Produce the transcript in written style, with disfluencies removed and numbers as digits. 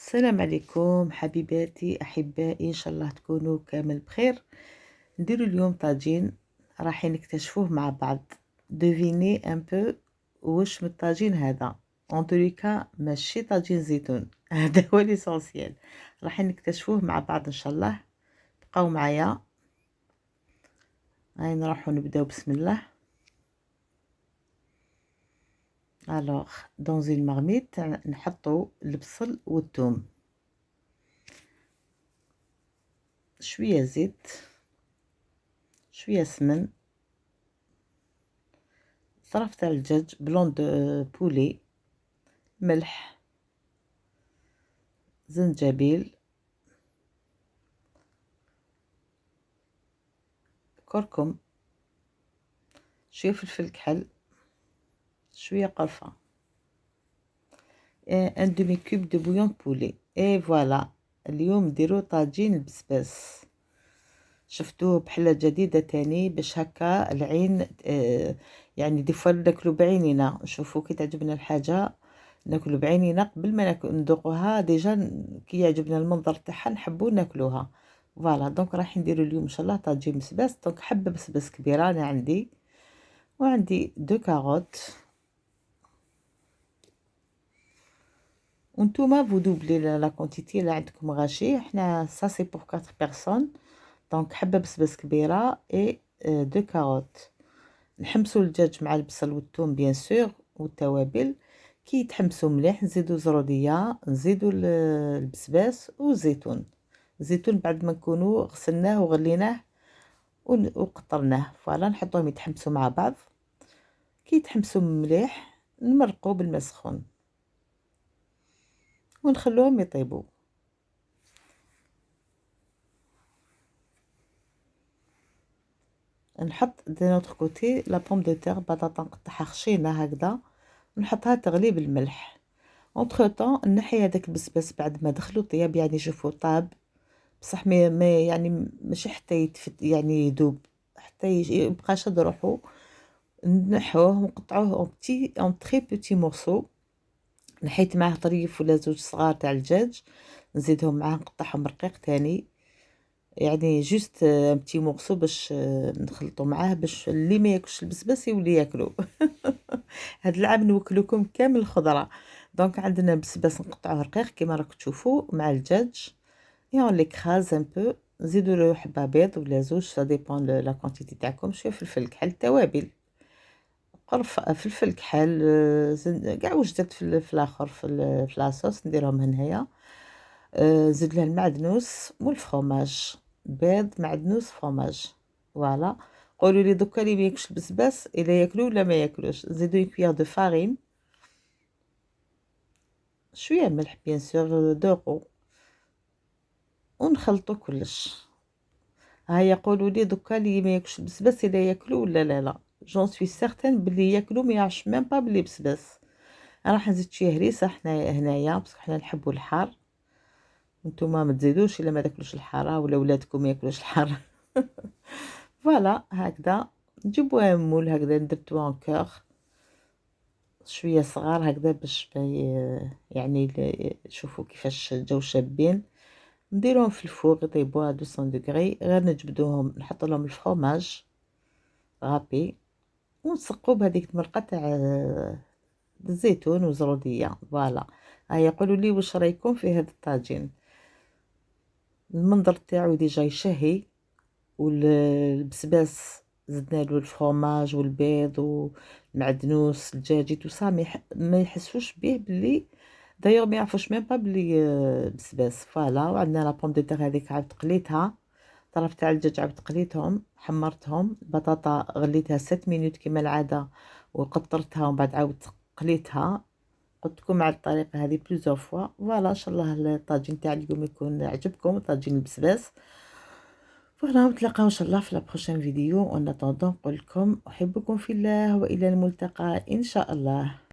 السلام عليكم حبيباتي احبائي، ان شاء الله تكونوا كامل بخير. نديروا اليوم طاجين راح نكتشفوه مع بعض. دوفيني ان بو واش من الطاجين هذا. ان طريقه ماشي طاجين زيتون هذا هو ليسونسيال. راح نكتشفوه مع بعض ان شاء الله. بقاو معايا. هاي نروحوا نبداو بسم الله. الوغ دون زين مارميت نحطوا البصل والثوم، شويه زيت، شويه سمن، طرف تاع الدجاج بلون دو بولي، ملح، زنجبيل، كركم، شويه فلفل كحل، شويه قرفه، ان دومي كوب دو بويون بولي. اي فوالا اليوم نديرو طاجين البسباس. شفتوه بحلة جديدة تاني باش هكا العين يعني دي فوا ناكلو بعينينا، نشوفو كي تعجبنا الحاجة ناكلو بعينينا قبل ما ندوقوها ديجا، كي يعجبنا المنظر تاعها نحبو ناكلوها. فوالا دونك راح نديرو اليوم ان شاء الله طاجين بسباس. دونك حبة بسباس كبيرة انا عندي، وعندي دو كاروت، وانتوما فو دوبلي لا كونتيتي اللي عندكم غاشي. حنا سا سي بور 4 بيرسون. دونك حبة بسباس كبيرة اي دو كاروت. نحمسو الدجاج مع البصل والثوم بيان سور والتوابل. كي يتحمسوا مليح نزيدو زروديه، نزيدو البسباس والزيتون. الزيتون بعد ما نكونوا غسلناه وغليناه وقطرناه. فوالا نحطوهم يتحمسوا مع بعض. كي يتحمسوا مليح نمرقوا بالماء سخون ونخلوهم يطيبوا. نحط دي نوتر كوتي لا بوم دو تير، بطاطا نقطعها خشينه هكذا، نحطها تغلي بالملح. اونتر طون نحي هذاك البسباس بعد ما دخلو طياب، يعني شوفوا طاب بصح ما يعني ماشي حتى يتفت يعني يذوب، حتى يبقى شاد روحو. نحوه ونقطعوه اون تري بوتي مورسو. نحيت معاه طريف ولا زوج صغار تاع الدجاج، نزيدهم معاه نقطعهم رقيق تاني، يعني جوست ان بتي مورسو باش نخلطو معاه باش اللي ما ياكلش البسباس يولي ياكلو. هاد العام نوكلوكم كامل الخضره. دونك عندنا بسباس نقطعوه رقيق كيما راكم تشوفوا مع الدجاج، et on l'écrase un peu. نزيدو له حبة بيض ولا زوج، سا ديبون لا كونتيتي تاعكم. شويه فلفل كحل، توابل، فلفل كحل، كاع واش درت في الاخر في لاصوص نديرهم هنايا. نزيد له المعدنوس والفرomاج، بيض معدنوس فرomاج. فوالا قولوا لي دوكا اللي ما ياكلش البسباس الا ياكلو ولا ما ياكلوش. نزيدو اون كويير دو فارين، شويه ملح بيان سور دوقو، ونخلطو كلش. هيا قولوا لي دوكا اللي ما ياكلش البسباس الا ياكلو ولا لا. جون سوي سيغتان بلي ياكلو ما يعرفش ميم با بلي بسباس. راح نزيد شويه هريسه حنا هنايا بصح حنا نحبوا الحار. نتوما ما تزيدوش الا ما تاكلوش الحاره ولا ولادكم ما ياكلوش الحار. فوالا هكذا نجيبوها مول هكذا ندرتوها ان كور شويه صغار هكذا باش يعني شوفوا كيفاش جاو شابين. نديرهم في الفوغ يطيبوا 200 دوغري، غير نجبدوهم نحط لهم الفرomاج غابي، ونسقوا بهذيك المرقه تاع الزيتون وزروديه. فوالا هيا قولوا لي واش رايكم في هذا الطاجين. المنظر تاعو ديجا يشهي، والبسباس زدنا له الفرomاج والبيض والمعدنوس الدجاجي تو سا ما يحسوش به بلي دايوغ ما يعرفوش ميم با بلي بسباس. فوالا وعندنا لا بوم دو تير هذيك عاود قليتها، طرف تاع الدجاج عاود قليتهم حمرتهم، البطاطا غليتها 7 مينوت كما العاده وقطرتها ومن بعد عاود قليتها. قلت لكم على الطريقه هذه بليزيور فوا. فوالا ان شاء الله الطاجين تاع اليوم يكون عجبكم، طاجين البسباس. فوالا نتلاقاو ان شاء الله في لا بروشين فيديو. وان اتوندون نقول لكم احبكم في الله والى الملتقى ان شاء الله.